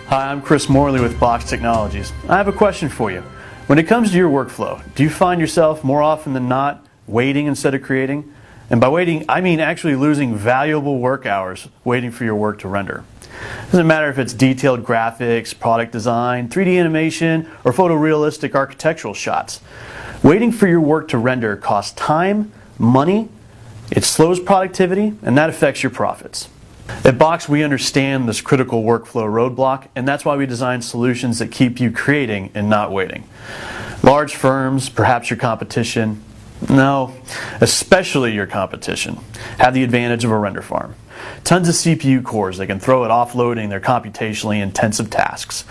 Hi, I'm Chris Morley with BOXX Technologies. I have a question for you. When it comes to your workflow, do you find yourself more often than not waiting instead of creating? And by waiting, I mean actually losing valuable work hours waiting for your work to render. It doesn't matter if it's detailed graphics, product design, 3D animation, or photorealistic architectural shots. Waiting for your work to render costs time, money, it slows productivity, and that affects your profits. At BOXX, we understand this critical workflow roadblock, and that's why we design solutions that keep you creating and not waiting. Large firms, perhaps your competition, no, especially your competition, have the advantage of a render farm. Tons of CPU cores they can throw at offloading their computationally intensive tasks.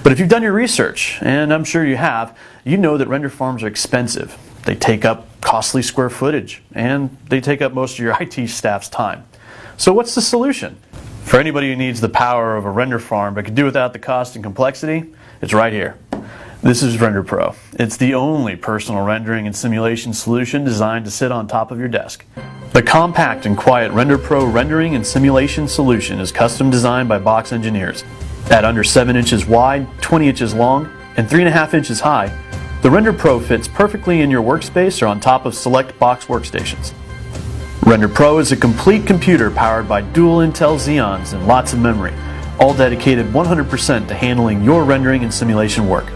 But if you've done your research, and I'm sure you have, you know that render farms are expensive. They take up costly square footage, and they take up most of your IT staff's time. So what's the solution? For anybody who needs the power of a render farm but can do without the cost and complexity, it's right here. This is RenderPro. It's the only personal rendering and simulation solution designed to sit on top of your desk. The compact and quiet RenderPro rendering and simulation solution is custom designed by BOXX engineers. At under 7 inches wide, 20 inches long, and 3.5 inches high, the RenderPro fits perfectly in your workspace or on top of select BOXX workstations. RenderPro is a complete computer powered by dual Intel Xeons and lots of memory, all dedicated 100% to handling your rendering and simulation work.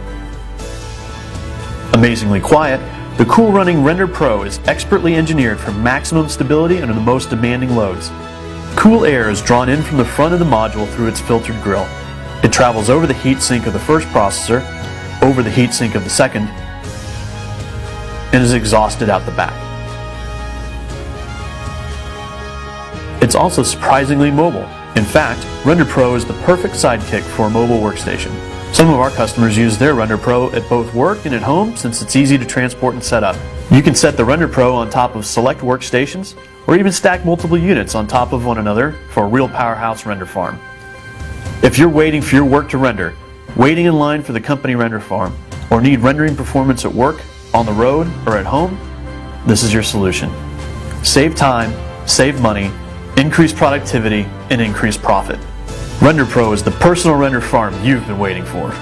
Amazingly quiet, the cool running RenderPro is expertly engineered for maximum stability under the most demanding loads. Cool air is drawn in from the front of the module through its filtered grill. It travels over the heatsink of the first processor, over the heatsink of the second, and is exhausted out the back. It's also surprisingly mobile. In fact, RenderPro is the perfect sidekick for a mobile workstation. Some of our customers use their RenderPro at both work and at home since it's easy to transport and set up. You can set the RenderPro on top of select workstations, or even stack multiple units on top of one another for a real powerhouse render farm. If you're waiting for your work to render, waiting in line for the company render farm, or need rendering performance at work, on the road, or at home, this is your solution. Save time, save money, increase productivity, and increase profit. RenderPro is the personal render farm you've been waiting for.